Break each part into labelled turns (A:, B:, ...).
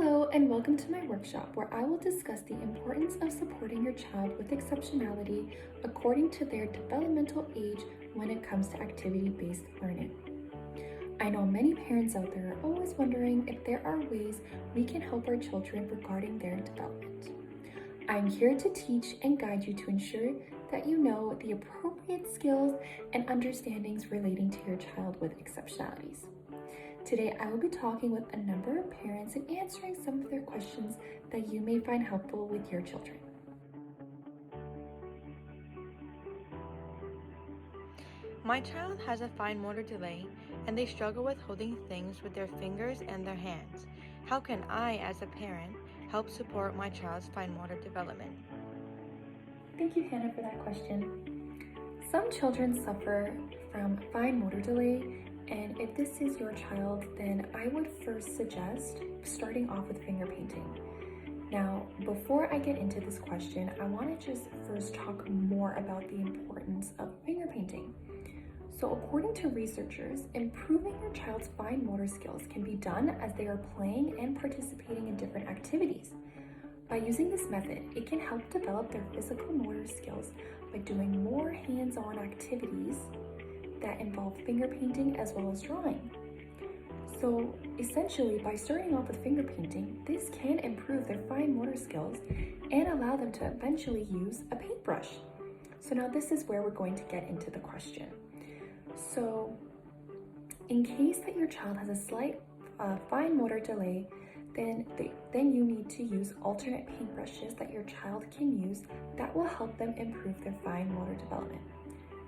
A: Hello and welcome to my workshop where I will discuss the importance of supporting your child with exceptionality according to their developmental age when it comes to activity-based learning. I know many parents out there are always wondering if there are ways we can help our children regarding their development. I'm here to teach and guide you to ensure that you know the appropriate skills and understandings relating to your child with exceptionalities. Today, I will be talking with a number of parents and answering some of their questions that you may find helpful with your children.
B: My child has a fine motor delay and they struggle with holding things with their fingers and their hands. How can I, as a parent, help support my child's fine motor development?
A: Thank you, Hannah, for that question. Some children suffer from fine motor delay, and if this is your child, then I would first suggest starting off with finger painting. Now, before I get into this question, I want to just first talk more about the importance of finger painting. So according to researchers, improving your child's fine motor skills can be done as they are playing and participating in different activities. By using this method, it can help develop their physical motor skills by doing more hands-on activities that involve finger painting as well as drawing. So essentially, by starting off with finger painting, this can improve their fine motor skills and allow them to eventually use a paintbrush. So now this is where we're going to get into the question. So in case that your child has a slight fine motor delay, then you need to use alternate paintbrushes that your child can use that will help them improve their fine motor development.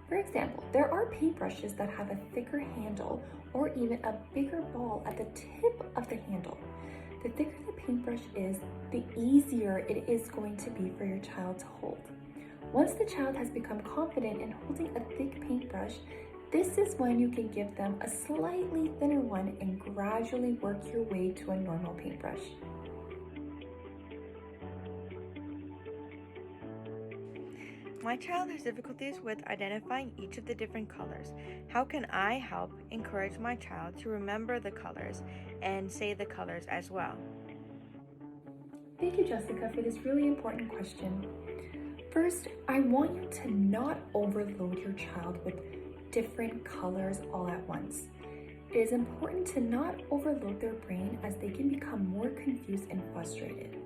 A: For example, there are paintbrushes that have a thicker handle or even a bigger ball at the tip of the handle. The thicker the paintbrush is, the easier it is going to be for your child to hold. Once the child has become confident in holding a thick paintbrush, this is when you can give them a slightly thinner one and gradually work your way to a normal paintbrush.
B: My child has difficulties with identifying each of the different colors. How can I help encourage my child to remember the colors and say the colors as well?
A: Thank you, Jessica, for this really important question. First, I want you to not overload your child with different colors all at once. It is important to not overload their brain as they can become more confused and frustrated.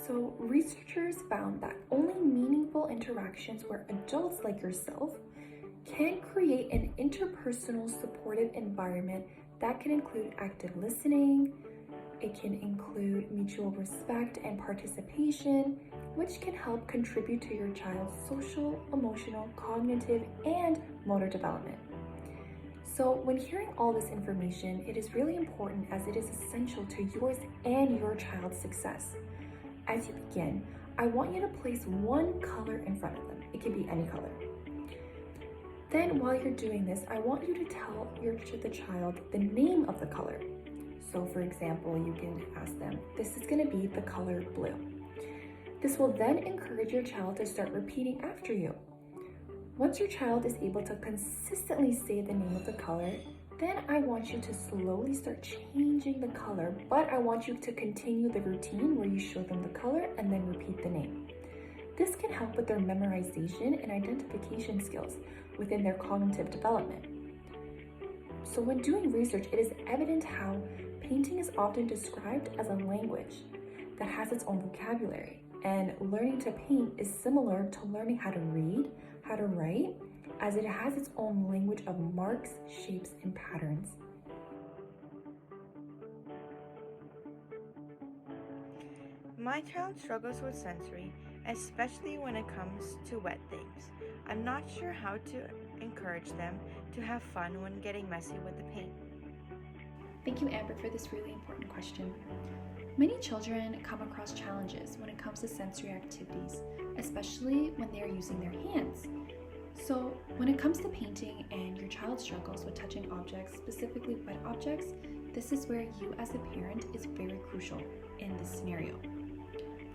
A: So researchers found that only meaningful interactions where adults like yourself can create an interpersonal supportive environment that can include active listening, it can include mutual respect and participation, which can help contribute to your child's social, emotional, cognitive, and motor development. So when hearing all this information, it is really important as it is essential to yours and your child's success. As you begin, I want you to place one color in front of them. It can be any color. Then while you're doing this, I want you to tell the child the name of the color. So for example, you can ask them, this is going to be the color blue. This will then encourage your child to start repeating after you. Once your child is able to consistently say the name of the color, then I want you to slowly start changing the color, but I want you to continue the routine where you show them the color and then repeat the name. This can help with their memorization and identification skills within their cognitive development. So when doing research, it is evident how painting is often described as a language that has its own vocabulary, and learning to paint is similar to learning how to read, how to write, as it has its own language of marks, shapes, and patterns.
B: My child struggles with sensory, especially when it comes to wet things. I'm not sure how to encourage them to have fun when getting messy with the paint.
A: Thank you, Amber, for this really important question. Many children come across challenges when it comes to sensory activities, especially when they are using their hands. So when it comes to painting and your child struggles with touching objects, specifically wet objects, this is where you as a parent is very crucial in this scenario.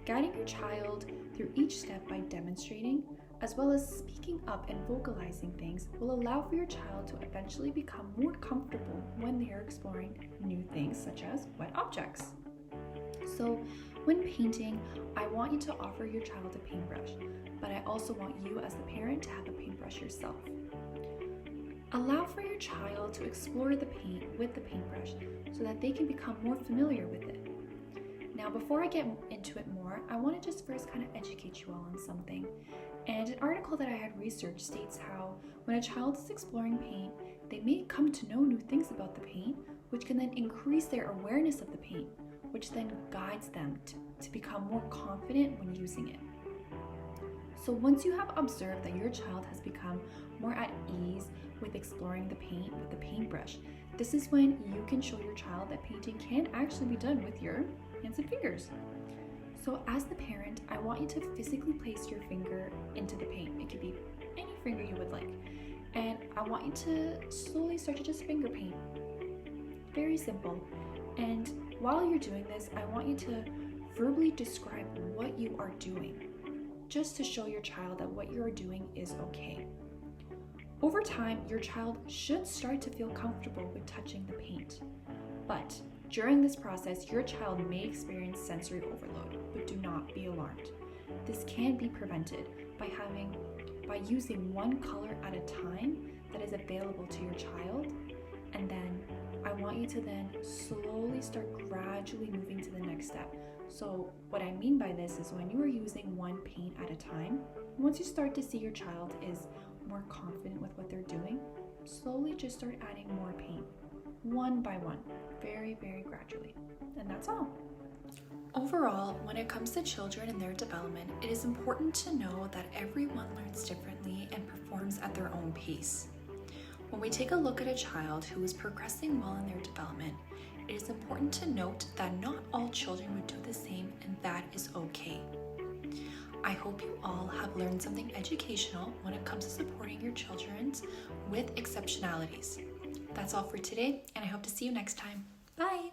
A: Guiding your child through each step by demonstrating, as well as speaking up and vocalizing things, will allow for your child to eventually become more comfortable when they are exploring new things such as wet objects. So when painting, I want you to offer your child a paintbrush, but I also want you as the parent to have a paintbrush yourself. Allow for your child to explore the paint with the paintbrush so that they can become more familiar with it. Now, before I get into it more, I want to just first kind of educate you all on something. And an article that I had researched states how when a child is exploring paint, they may come to know new things about the paint, which can then increase their awareness of the paint, which then guides them to become more confident when using it. So once you have observed that your child has become more at ease with exploring the paint with the paintbrush, this is when you can show your child that painting can actually be done with your hands and fingers. So as the parent, I want you to physically place your finger into the paint. It could be any finger you would like. And I want you to slowly start to just finger paint. Very simple. And while you're doing this, I want you to verbally describe what you are doing, just to show your child that what you are doing is okay. Over time, your child should start to feel comfortable with touching the paint. But during this process, your child may experience sensory overload, but do not be alarmed. This can be prevented by using one color at a time that is available to your child, and then I want you to then slowly start gradually moving to the next step. So what I mean by this is when you are using one paint at a time, once you start to see your child is more confident with what they're doing, slowly just start adding more paint, one by one, very, very gradually. And that's all. Overall, when it comes to children and their development, it is important to know that everyone learns differently and performs at their own pace. When we take a look at a child who is progressing well in their development, it is important to note that not all children would do the same, and that is okay. I hope you all have learned something educational when it comes to supporting your children with exceptionalities. That's all for today, and I hope to see you next time. Bye!